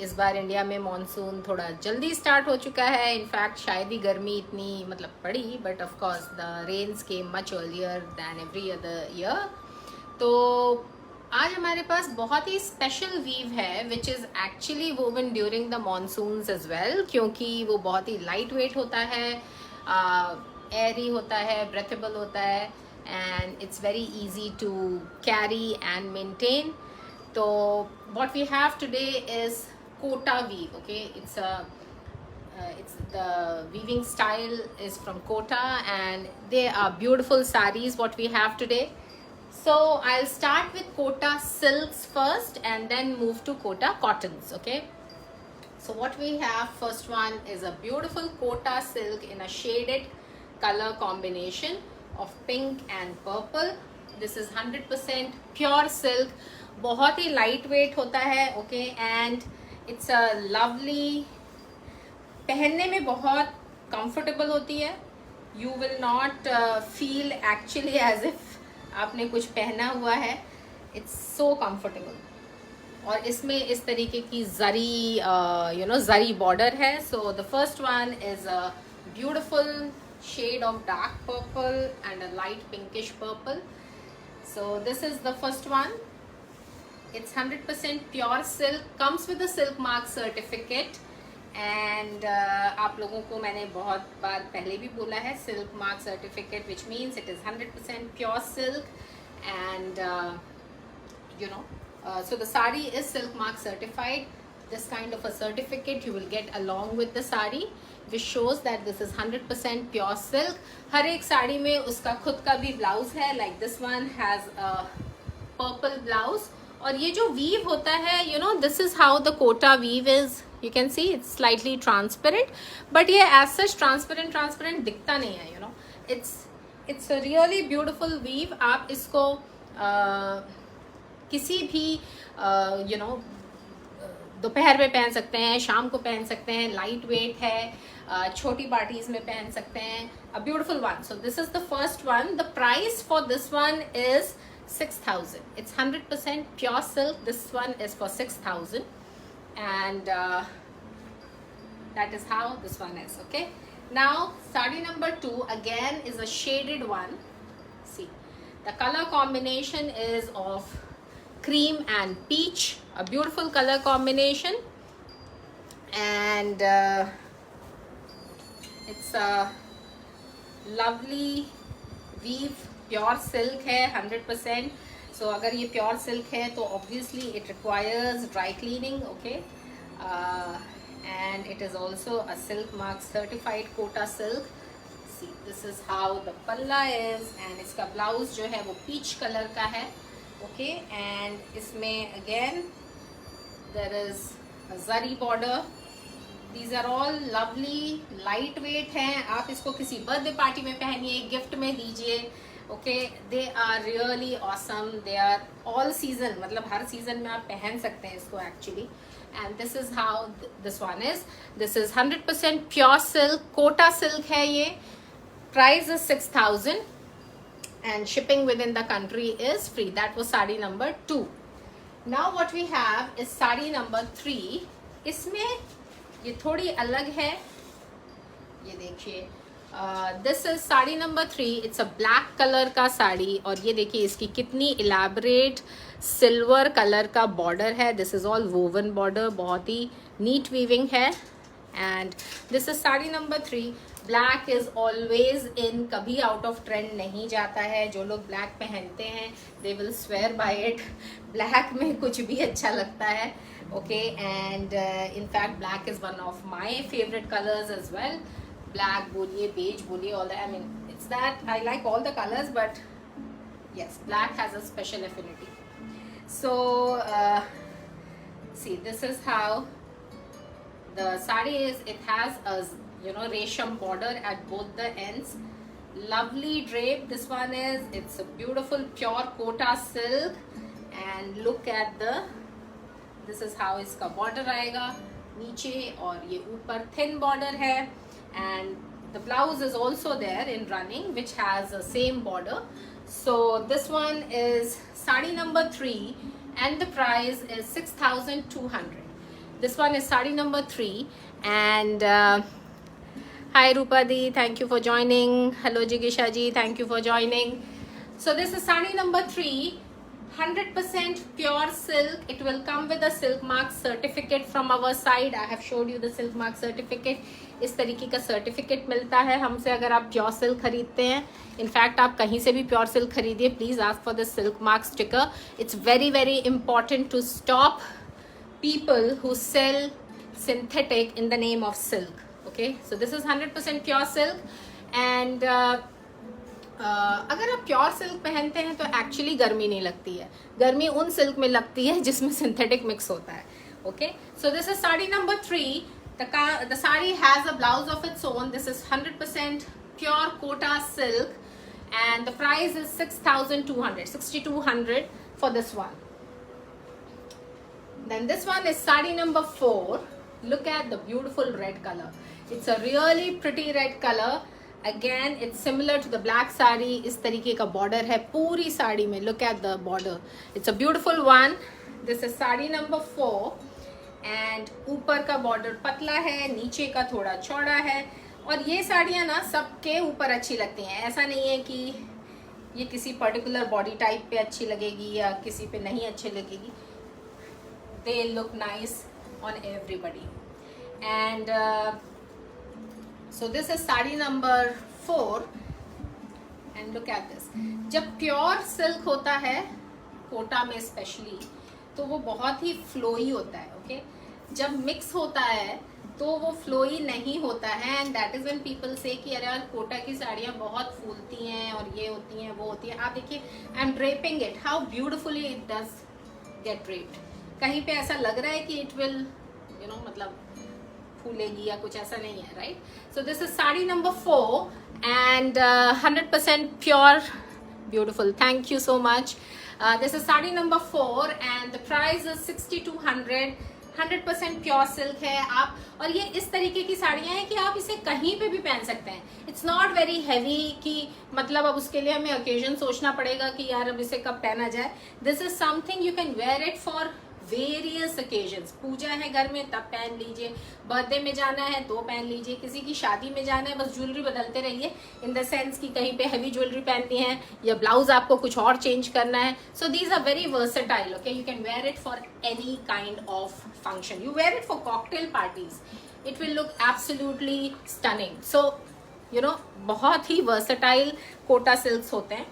इस बार इंडिया में मॉनसून थोड़ा जल्दी स्टार्ट हो चुका है. इनफैक्ट शायद ही गर्मी इतनी मतलब पड़ी, but of course the rains came much earlier than every other year. तो आज हमारे पास बहुत ही स्पेशल वीव है which is actually woven during the monsoons as well, क्योंकि वो बहुत ही लाइट वेट होता है, एयरी होता है, ब्रेथेबल होता है, and it's very easy to carry and maintain. So what we have today is Kota weave. Okay, it's the weaving style is from Kota, and they are beautiful sarees what we have today. So I'll start with Kota silks first and then move to Kota cottons. Okay, so what we have, first one is a beautiful Kota silk in a shaded color combination of pink and purple. This is 100% pure silk. बहुत ही light weight होता है. Okay, and it's a lovely, पहनने में बहुत comfortable होती है. You will not feel actually as if आपने कुछ पहना हुआ है. It's so comfortable. और इसमें इस तरीके की जरी जरी बॉर्डर है. So the first one is a beautiful shade of dark purple and a light pinkish purple. So this is the first one. It's 100% pure silk, comes with a silk mark certificate, and आप लोगों को मैंने बहुत बार पहले भी बोला है, silk mark certificate which means it is 100% pure silk, and so the sari is silk mark certified. This kind of a certificate you will get along with the sari, which shows that this is 100% pure silk. हर एक साड़ी में उसका खुद का भी blouse है. Like this one has a purple blouse. और ये जो वीव होता है, this is how the Kota weave is. You can see it's slightly transparent, but ये एज सच ट्रांसपेरेंट दिखता नहीं है. It's really beautiful weave. आप इसको किसी भी दोपहर में पहन सकते हैं, शाम को पहन सकते हैं. लाइट वेट है, छोटी पार्टीज में पहन सकते हैं. A beautiful one. So this is the first one. The price for this one is 6,000. It's 100% pure silk. This one is for 6,000, and that is how this one is. Okay, now sari number 2 again is a shaded one. See, the color combination is of cream and peach, a beautiful color combination, and it's a lovely weave. Pure silk है 100%. So अगर ये pure silk है तो obviously it requires dry cleaning. Okay, and it is also a silk mark certified Kota silk. See, this is how the palla is, and इसका blouse जो है वो peach colour का है. ओके, एंड इसमें again there is a zari border. These are all lovely, light weight हैं. आप इसको किसी बर्थडे पार्टी में पहनिए, गिफ्ट में दीजिए. Okay, they are really awesome. They are all season, मतलब हर सीजन में आप पहन सकते हैं इसको actually. And this is how this one is. This is 100% pure silk, Kota silk है ये. Price is 6,000 and shipping within the country is free. That was sari number 2. Now what we have is sari number 3. इसमें ये थोड़ी अलग है. ये देखिए, this is sari number 3. It's a black colour का साड़ी, और ये देखिए इसकी कितनी इलेबरेट सिल्वर कलर का बॉर्डर है. This is all woven border, बहुत ही नीट वीविंग है. And this is sari number 3. Black is always in, कभी आउट ऑफ ट्रेंड नहीं जाता है. जो लोग ब्लैक पहनते हैं they will swear by it. Black में कुछ भी अच्छा लगता है. Okay, and in fact black is one of my favorite colors as well. Black बोलिए, beige बोलिए, all that. I mean, it's that I like all the colors, but yes, black has a special affinity. So see, this is how the sari is. It has a resham border at both the ends. Lovely drape this one is. It's a beautiful pure Kota silk, and look at the, this is how इसका border आएगा नीचे, और ये ऊपर thin border है. And the blouse is also there in running which has a same border. So this one is sari number 3 and the price is 6,200. This one is sari number 3. And hi Rupa Di, thank you for joining. Hello Jigisha Ji, thank you for joining. So this is sari number 3, 100% pure silk. It will come with a silk mark certificate from our side. I have showed you the silk mark certificate. इस तरीके का certificate मिलता है हमसे अगर आप pure silk खरीदते हैं. इनफैक्ट आप कहीं से भी प्योर सिल्क खरीदिए, please ask for the silk mark sticker. It's very very important to stop people who sell synthetic in the name of silk. Okay, so this is 100% pure silk. And अगर आप pure silk पहनते हैं तो actually गर्मी नहीं लगती है. गर्मी उन सिल्क में लगती है जिसमें सिंथेटिक मिक्स होता है. Okay, so this is sari number 3. The saree has a blouse of its own. This is 100% pure Kota silk, and the price is 6,200 for this one. Then this one is saree number 4. Look at the beautiful red color. It's a really pretty red color. Again, it's similar to the black saree. इस तरीके का border है पूरी साड़ी में. Look at the border. It's a beautiful one. This is saree number 4. And ऊपर का border पतला है, नीचे का थोड़ा चौड़ा है. और ये साड़ियाँ ना सबके ऊपर अच्छी लगती हैं. ऐसा नहीं है कि ये किसी पर्टिकुलर बॉडी टाइप पे अच्छी लगेगी या किसी पे नहीं अच्छी लगेगी. They look nice on everybody. And so this is sari number 4. And look at this. जब प्योर सिल्क होता है कोटा में स्पेशली तो वो बहुत ही फ्लोई होता है. ओके, जब मिक्स होता है तो वो फ्लोई नहीं होता है. And that is when people से कि अरे यार कोटा की साड़ियाँ बहुत फूलती हैं और ये होती हैं वो होती हैं. आप देखिए, I am draping it, how beautifully it does get draped. कहीं पे ऐसा लग रहा है कि इट विल मतलब फूलेगी या कुछ ऐसा नहीं है. Right, so this is sari number 4 and 100% pure beautiful. Thank you so much. This is sari number 4 and the price is 6,200. 100% pure silk है. आप और ये इस तरीके की साड़ियाँ हैं कि आप इसे कहीं पे भी पहन सकते हैं. इट्स नॉट वेरी हैवी कि मतलब अब उसके लिए हमें ओकेजन सोचना पड़ेगा कि यार अब इसे कब पहना जाए. This is something you can wear it for various occasions. पूजा है घर में तब पहन लीजिए, बर्थडे में जाना है तो पहन लीजिए, किसी की शादी में जाना है बस ज्वेलरी बदलते रहिए. इन द सेंस कि कहीं पे हैवी ज्वेलरी पहननी है या ब्लाउज आपको कुछ और चेंज करना है. So these are very versatile. Okay, you can wear it for any kind of function. You wear it for cocktail parties, it will look absolutely stunning. So बहुत ही वर्सेटाइल कोटा सिल्क्स होते हैं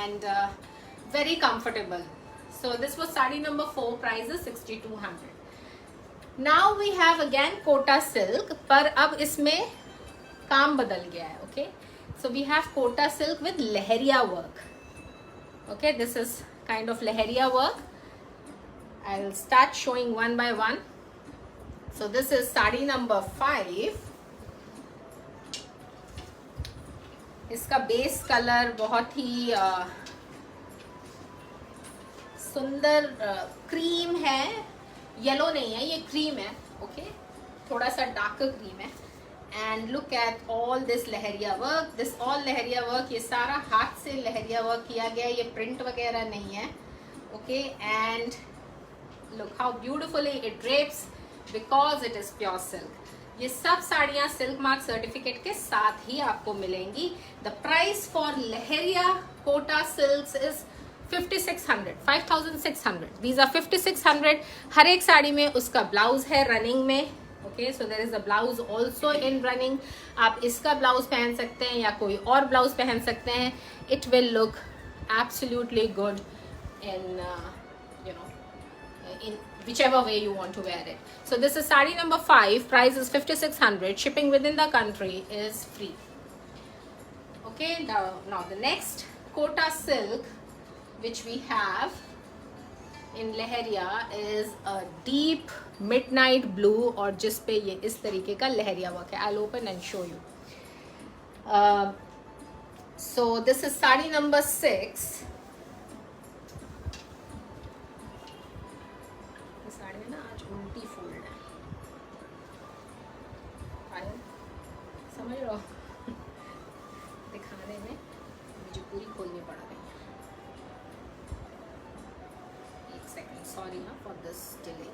and very comfortable. So this was sari number 4, price is 6,200. Now we have again Kota silk, पर अब इसमें काम बदल गया है. Okay, so we have Kota silk with lehariya work. Okay, this is kind of lehariya work. I'll start showing one by one. So this is sari number 5. इसका base colour बहुत ही सुंदर क्रीम है. येलो नहीं है, ये cream है. Okay, थोड़ा सा डार्कर क्रीम है. And look at all this leheriya work. This all leheriya work, ये सारा हाथ से लहरिया वर्क किया गया. ये प्रिंट वगैरह नहीं है. Okay, and look how beautifully it drapes because it is pure silk. ये सब साड़ियाँ सिल्क मार्क सर्टिफिकेट के साथ ही आपको मिलेंगी. The price for leheriya Kota silks is 5,600. These are 5,600. हर एक साड़ी में उसका ब्लाउज है रनिंग में. Okay, so there is a blouse also in running. आप इसका ब्लाउज पहन सकते हैं या कोई और ब्लाउज पहन सकते हैं. It will look absolutely good in in whichever way you want to wear it. So this is sari number 5. Price is 5,600. Shipping within the country is free. Okay, now the next Kota silk which we have in lehariya is a deep midnight blue और जिस पे ये इस तरीके का लहरिया work है. I'll open and show you. So this is sari number 6. Sari में ना आज उल्टी फोल्ड है, समझ रहे हो. दिखाने में मुझे पूरी खोलनी पड़ रही है. एक सेकेंड, सॉरी हाँ for this delay.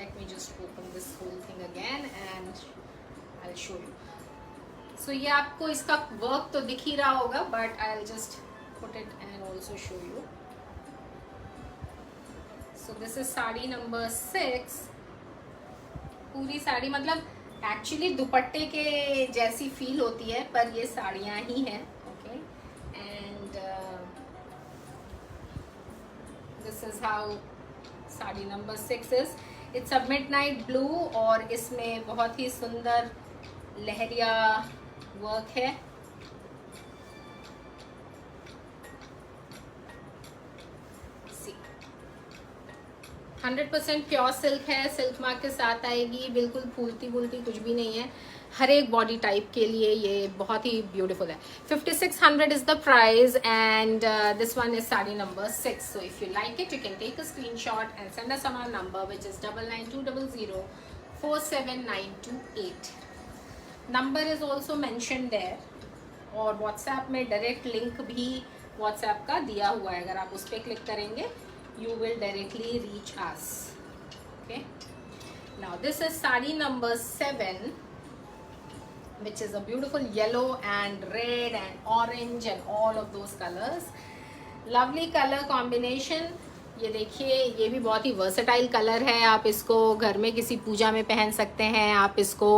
let me just open this whole thing again and I'll show you. So ये आपको इसका वर्क तो दिख ही रहा होगा, but I'll just put it and also show you. So this is sari number 6. पूरी साड़ी मतलब एक्चुअली दुपट्टे के जैसी फील होती है, पर ये साड़ियाँ ही हैं. Okay, and this is how sari number 6 is. It's a midnight blue और इसमें बहुत ही सुंदर लहरिया वर्क है. सी 100% प्योर सिल्क है, सिल्क मार्क के साथ आएगी, बिल्कुल फूलती वूलती कुछ भी नहीं है. हर एक बॉडी टाइप के लिए ये बहुत ही ब्यूटीफुल है. 5600 is the price and this one is sari number 6. So if you like it you can take a screenshot and send us on our number which is 9920047928. Number is also mention there और WhatsApp में direct link भी WhatsApp का दिया हुआ है. अगर आप उस पर क्लिक करेंगे you will directly reach us. Okay, now this is sari number 7, which is a beautiful yellow and red and orange and all of those colors. Lovely color combination. ये देखिए, ये भी बहुत ही versatile color है. आप इसको घर में किसी पूजा में पहन सकते हैं, आप इसको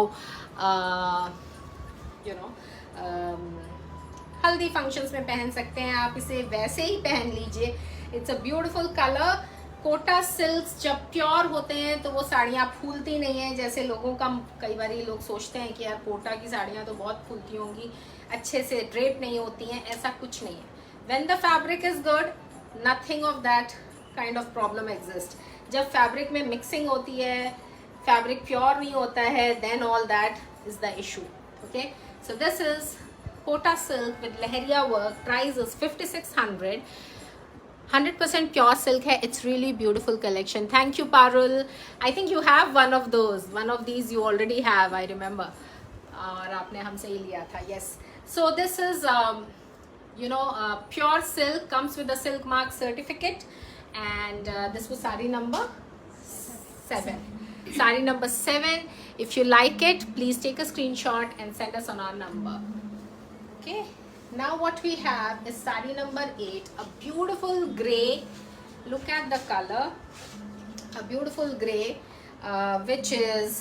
हल्दी फंक्शंस में पहन सकते हैं, आप इसे वैसे ही पहन लीजिए. It's a beautiful colour. Kota silks जब प्योर होते हैं तो वो साड़ियाँ फूलती नहीं हैं, जैसे लोगों का कई बार लोग सोचते हैं कि यार कोटा की साड़ियाँ तो बहुत फूलती होंगी, अच्छे से ड्रेप नहीं होती हैं. ऐसा कुछ नहीं है. When the fabric is good, nothing of that kind of problem exist. जब फैब्रिक में मिक्सिंग होती है, फैब्रिक प्योर नहीं होता है, then all that is the issue. Okay, so this is Kota silk with leheriya work. Price is 5600. 100% pure silk है. It's really beautiful collection. Thank you, Parul. I think you have one of those. One of these you already have, I remember. और आपने हमसे ही लिया था. Yes. So this is pure silk, comes with a silk mark certificate, and this was sari number 7. Sari number 7. If you like it, please take a screenshot and send us on our number. Okay. Now what we have is sari number 8, a beautiful gray. Look at the color, a beautiful gray, which is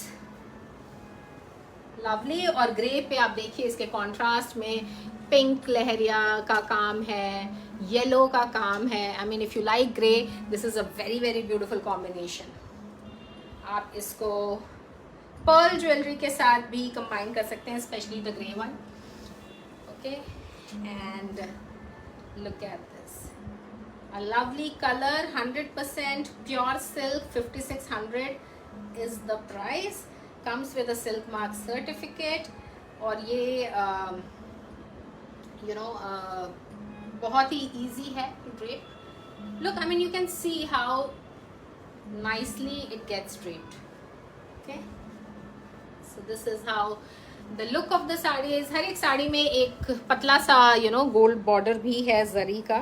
lovely. और grey पे आप देखिए इसके contrast में pink लहरिया का काम है, yellow का काम है. I mean, if you like grey, this is a very very beautiful combination. आप इसको पर्ल ज्वेलरी के साथ भी कंबाइन कर सकते हैं, specially the grey one. Okay, and look at this, a lovely color. 100% pure silk. 5600 is the price. Comes with a silk mark certificate. और ये बहुत ही easy है to drape. Look, I mean, you can see how nicely it gets draped. Okay, so this is how the look of the sari is. हर एक साड़ी में एक पतला सा gold border भी है जरी का.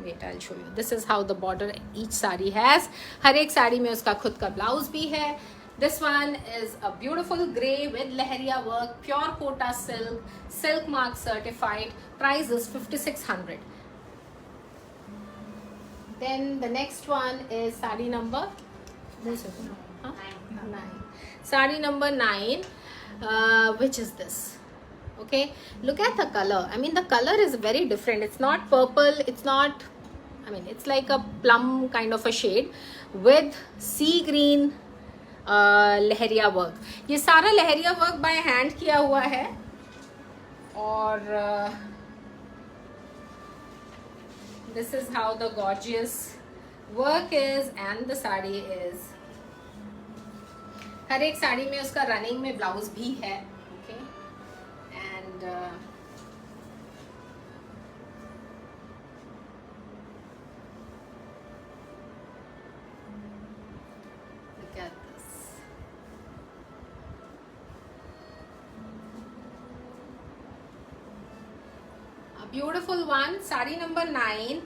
Wait, I'll show you. This is how the border each sari has. हर एक साड़ी में उसका खुद का ब्लाउज भी है. This one is a beautiful grey with lehriya work, pure Kota silk, silk mark certified. Price is 5600. Then the next one is sari number 9. Sari number 9. Which is this? Okay, look at the color. I mean, the color is very different. It's not purple, it's not, I mean, it's like a plum kind of a shade with sea green leheriya work. ये सारा लहरिया work by hand किया हुआ है. और this is how the gorgeous work is and the sari is. हर एक साड़ी में उसका running में ब्लाउज भी है. Okay, and look at this. A beautiful one. Sari number 9.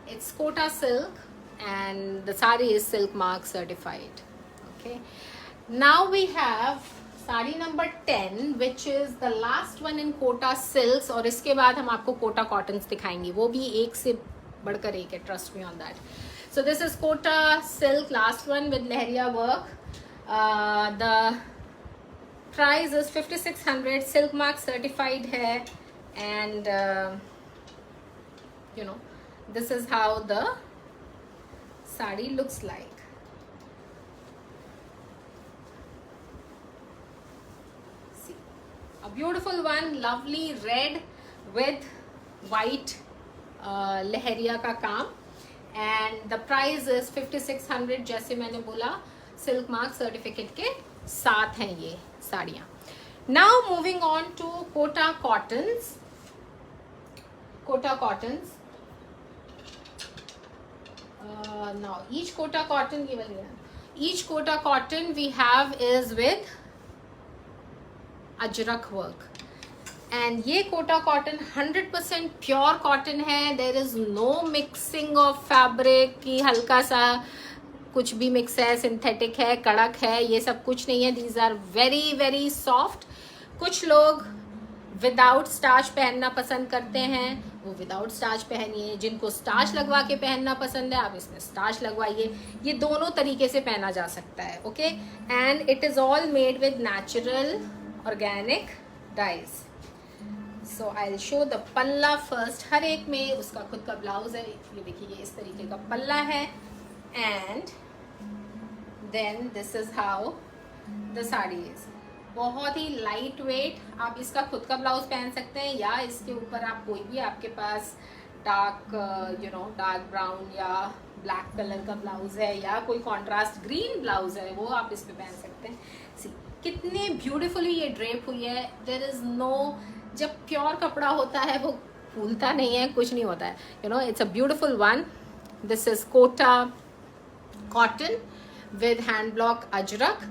It's Kota silk and the sari is silk mark certified. Okay, now we have sari number 10 which is the last one in Kota silks, और इसके बाद हम आपको Kota cottons दिखाएंगे, वो भी एक से बढ़कर एक है, trust me on that. So this is Kota silk last one with leheriya work. The price is 5600, silk mark certified है, and you know this is how the sari looks like. A beautiful one, lovely red with white leheriya का काम, and the price is 5600. जैसे मैंने बोला silk mark certificate के साथ हैं ये साड़ियाँ. Now moving on to Kota cottons. Kota cottons, now each Kota cotton, each Kota cotton we have is with ajrak work, and ये कोटा कॉटन 100% प्योर कॉटन है. There is no mixing of fabric की हल्का सा कुछ भी मिक्स है, सिंथेटिक है, कड़क है, ये सब कुछ नहीं है. These are very very soft. कुछ लोग विदाउट स्टार्च पहनना पसंद करते हैं, वो विदाउट स्टार्च पहनिए. जिनको स्टार्च लगवा के पहनना पसंद है, आप इसमें स्टार्च लगवाइए. ये दोनों तरीके से पहना जा सकता है. Okay, and it is all made with natural organic dyes. So I'll show the पल्ला first. हर एक में उसका खुद का ब्लाउज है. ये देखिए, ये इस तरीके का पल्ला है, and then this is how the sari is. बहुत ही लाइट वेट. आप इसका खुद का ब्लाउज पहन सकते हैं, या इसके ऊपर आप कोई भी आपके पास डार्क डार्क ब्राउन या ब्लैक कलर का ब्लाउज है, या कोई कॉन्ट्रास्ट ग्रीन ब्लाउज है, वो आप इस पे पहन सकते हैं. सी कितने ब्यूटीफुली ये ड्रेप हुई है. देयर इज नो, जब प्योर कपड़ा होता है वो फूलता नहीं है, कुछ नहीं होता है. It's a beautiful one. This is Kota cotton with hand block ajrak.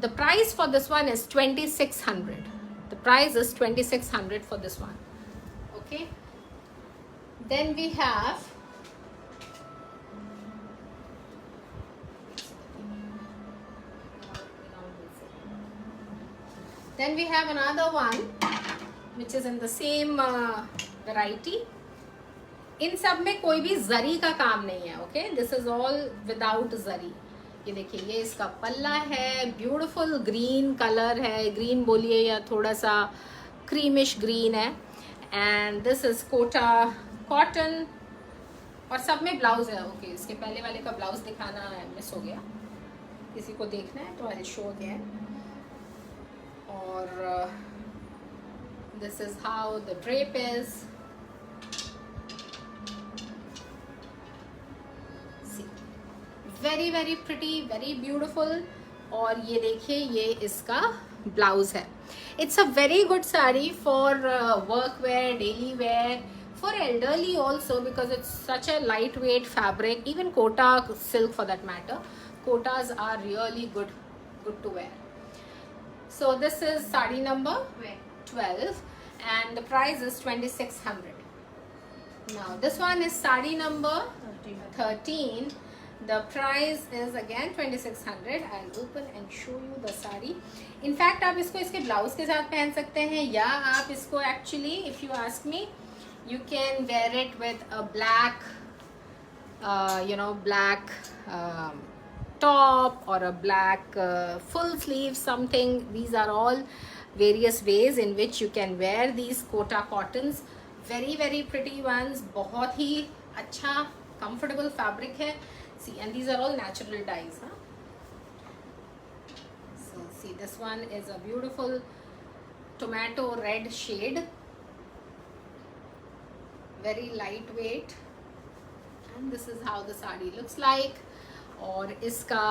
The price for this one is 2600. The price is 2600 for this one. Okay, then we have another one which is in the same variety. इन सब में कोई भी जरी का काम नहीं है. Okay, this is all without zari. ये देखिए, ये इसका पल्ला है. ब्यूटीफुल ग्रीन कलर है, ग्रीन बोलिए या थोड़ा सा क्रीमिश ग्रीन है. And this is Kota cotton, और सब में ब्लाउज है. ओके, इसके पहले वाले का ब्लाउज दिखाना मिस हो गया. किसी को देखना है तो आई शो अगेन. और this is how the drape is. Very very pretty, very beautiful. और ये देखिए, ये इसका ब्लाउज है. It's a very good sari for work wear, daily wear, for elderly also, because it's such a light weight fabric. Even Kota silk for that matter, Kotas are really good to wear. So this is sari number 12 and the price is 2600. Now this one is sari number 13. The price is again 2600. I'll open and show you the sari. In fact, आप इसको इसके blouse के साथ पहन सकते हैं, या आप इसको actually, if you ask me, you can wear it with a black, black top or a black full sleeve something. These are all various ways in which you can wear these Kota cottons. Very very pretty ones. बहुत ही अच्छा comfortable fabric है. See, and these are all natural dyes, huh? So see, this one is a beautiful tomato red shade, very lightweight, and this is how the sari looks like. और इसका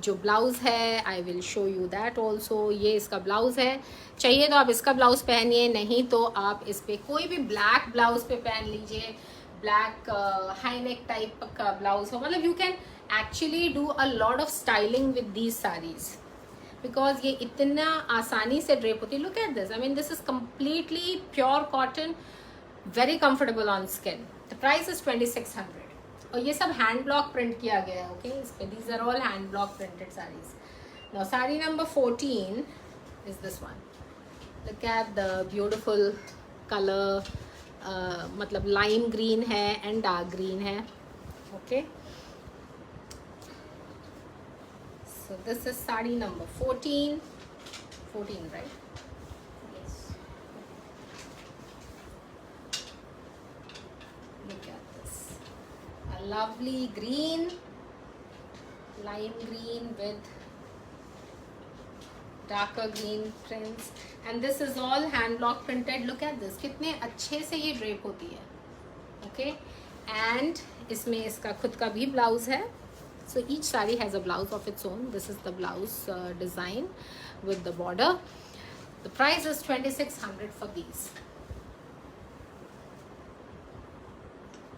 जो blouse है, आई will show you that also. ये इसका blouse है. चाहिए तो आप इसका ब्लाउज़ पहनिए, नहीं तो आप इस पर कोई भी ब्लैक ब्लाउज़ पे पहन लीजिए. ब्लैक हाई नेक टाइप का ब्लाउज़ हो, मतलब you can actually do a lot of styling with these saris, because ये इतना आसानी से ड्रेप होती है. Look at this, I mean this is completely pure cotton, very comfortable on skin. The price is 2600. और ये सब हैंड ब्लॉक प्रिंट किया गया है. ओके, इस पे these are all hand block printed saris. Now sari number 14 is this one. Look at the beautiful color. मतलब lime green है and dark green है. Okay. So this is sari number 14. 14, right? Yes. Look at this. A lovely green, lime green with darker green prints, and this is all hand block printed. Look at this, कितने अच्छे से ये drape होती है. Okay, and इसमें इसका खुद का भी blouse है. So each saree has a blouse of its own. This is the blouse design with the border. The price is 2600 for these.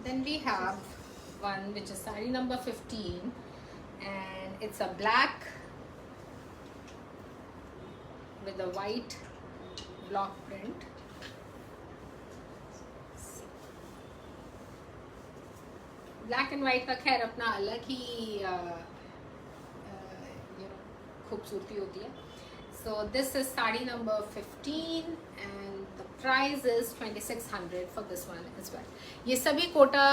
Then we have one which is saree number 15, and it's a black with a white block print. Black and white का खैर अपना अलग ही खूबसूरती होती है. So this is sari number 15 and the price is 2600 for this one as well. ये सभी कोटा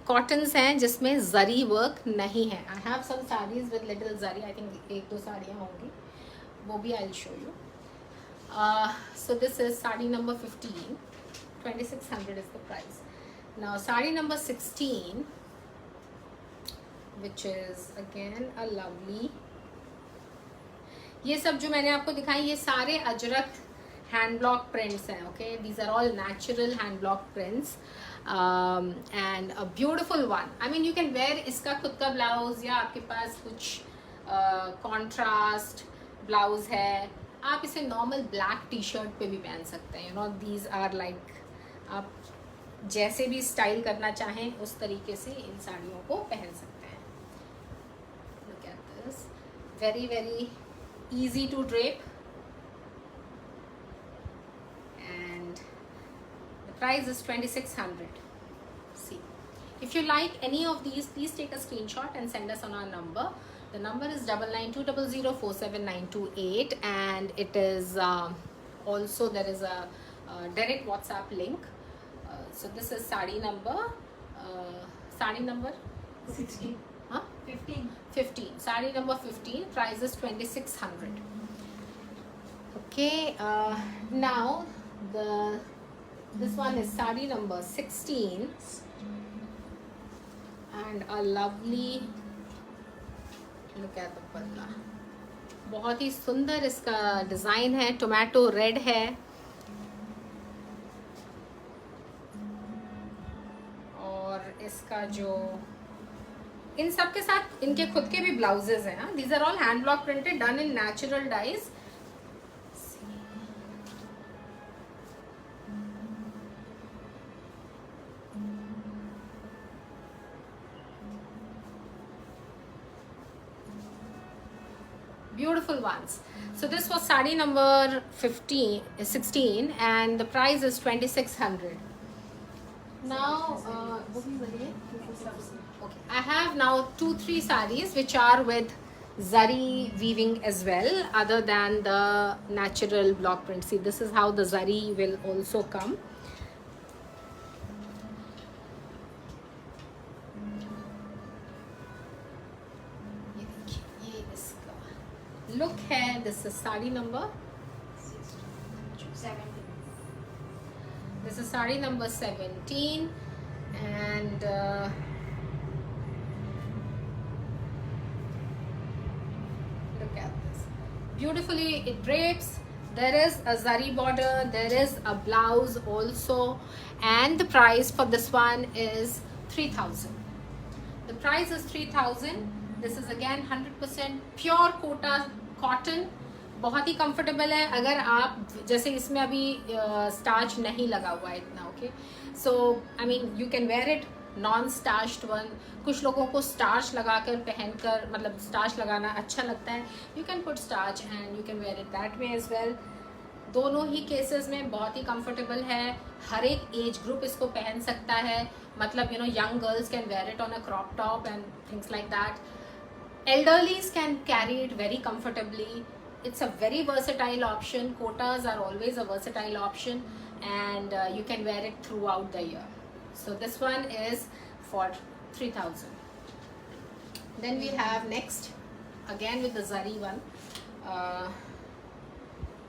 कॉटन्स हैं जिसमें जरी वर्क नहीं है. I have some saris with little zari. I think 1-2 साड़ियाँ होंगी, वो भी I will show you. So this is sari number 15. 2600 is the price. Now sari number 16, which is again a lovely. ये सब जो मैंने आपको दिखाई ये सारे अजरक हैंड ब्लॉक प्रिंट्स हैं. Okay, these are all natural hand block prints and a beautiful one. I mean you can wear इसका खुद का ब्लाउज या आपके पास कुछ कॉन्ट्रास्ट ब्लाउज है, आप इसे नॉर्मल ब्लैक टी शर्ट पे भी पहन सकते हैं. You know these are like, आप जैसे भी स्टाइल करना चाहें उस तरीके से इन साड़ियों को पहन सकते हैं. Look at this, very very easy to drape and the price is 2600. See, if you like any of these, please take a screenshot and send us on our number. The number is 9920047928 and it is also there is a direct WhatsApp link. So this is sari number 16. huh? 15. Sari number 15. Price is 2600. Okay. Now this one is sari number 16 and a lovely. Look at the पल्ला. बहुत ही सुंदर इसका design है. Tomato red है और इसका जो इन सब के साथ इनके खुद के भी ब्लाउजेज हैं. These are all hand block printed, done in natural dyes. Beautiful ones. So this was sari number 16 and the price is 2600. Now okay, I have now 2-3 saris which are with zari weaving as well, other than the natural block print. See, this is how the zari will also come. Look here, this is sari number 17. This is sari number 17 and look at this. Beautifully it drapes. There is a zari border, there is a blouse also, and the price for this one is 3000. The price is 3000. This is again 100% pure Kota cotton. बहुत ही comfortable है. अगर आप जैसे इसमें अभी starch नहीं लगा हुआ है इतना. Okay, so I mean you can wear it non starched one. कुछ लोगों को स्टार्च लगाकर पहनकर मतलब स्टार्च लगाना अच्छा लगता है. You can put starch and you can wear it that way as well. दोनों ही केसेस में बहुत ही कंफर्टेबल है. हर एक एज ग्रुप इसको पहन सकता है. मतलब you know young girls can wear it on a crop top and things like that. elderlies can carry it very comfortably. It's a very versatile option. Kotas are always a versatile option, and you can wear it throughout the year. So this one is for 3,000. Then we have next, again with the zari one.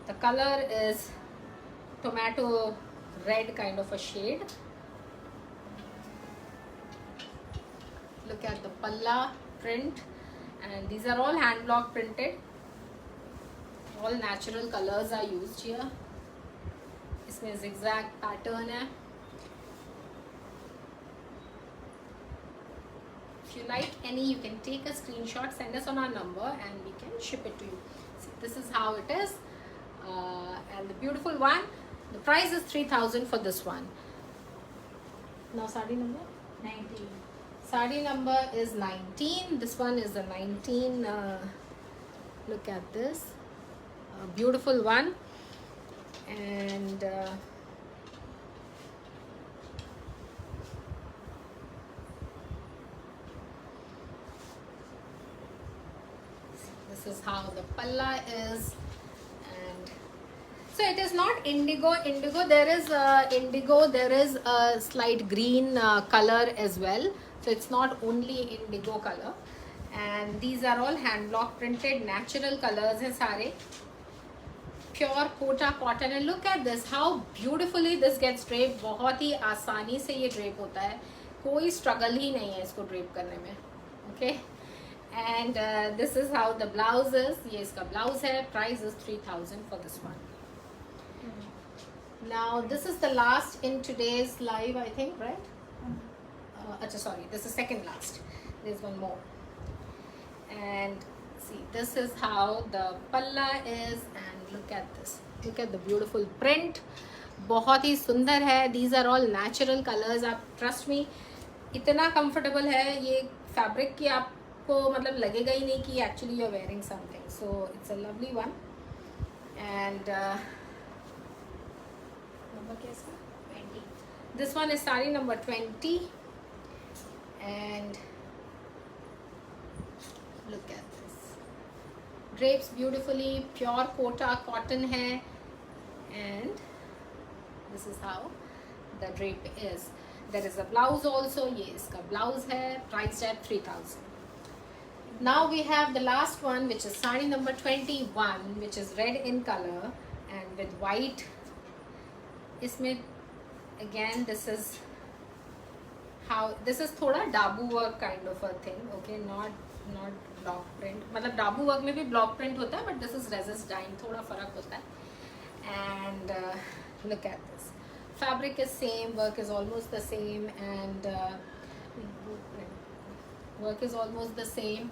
The color is tomato red kind of a shade. Look at the palla print, and these are all hand block printed. All natural colors are used here. इसमें zigzag pattern है. If you like any, you can take a screenshot, send us on our number, and we can ship it to you. See, this is how it is, and the beautiful one. The price is 3,000 for this one. Now sari number 19. Sari number is 19. This one is the 19. Look at this, a beautiful one, and this is how the palla is. And so it is not indigo. There is indigo. There is a slight green color as well. So it's not only indigo color. And these are all hand block printed natural colors hai sare. Pure kota cotton. And look at this, how beautifully this gets draped. बहुत ही आसानी से ये drape होता है. कोई struggle ही नहीं है इसको drape करने में. Okay. And this is how the blouse is. ये इसका blouse है. Price is 3,000 for this one. Now this is the last in today's live, I think, right? Sorry, this is second last. There's one more. And see, this is how the palla is, and look at this. Look at the beautiful print. बहुत ही सुंदर है. These are all natural colors. आप trust me, इतना comfortable है ये fabric कि आपको मतलब लगेगा ही नहीं कि actually you're wearing something. So it's a lovely one. And number क्या इसका? 20. This one is sari number 20. And look at this, drapes beautifully, pure kota cotton hai, and this is how the drape is. There is a blouse also. Ye iska blouse hai, priced at 3,000. Now we have the last one, which is sari number 21, which is red in color and with white. Isme again, this is how this is thoda dabu work kind of a thing. Okay, not block print. मतलब dabu work में भी block print होता है, but this is resist dyeing, थोड़ा फर्क होता है. And look at this, fabric is same, work is almost the same, and work is almost the same.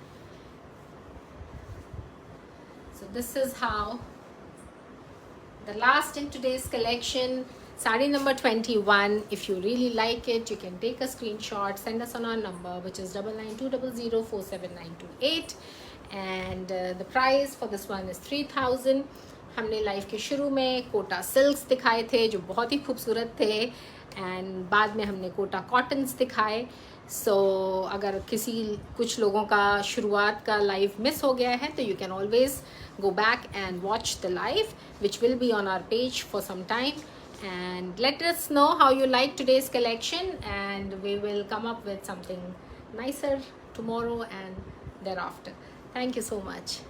So this is how the last in today's collection, sari number 21. If you really like it, you can take a screenshot, send us on our number, which is 9920047928, and the price for this one is 3,000. हमने life के शुरू में Kota silks दिखाए थे जो बहुत ही खूबसूरत थे, एंड बाद में हमने कोटा कॉटन्स दिखाए. सो अगर कुछ लोगों का शुरुआत का लाइव मिस हो गया है तो you can always go back and watch the live, which will be on our page for some time, and let us know how you like today's collection, and we will come up with something nicer tomorrow and thereafter. Thank you so much.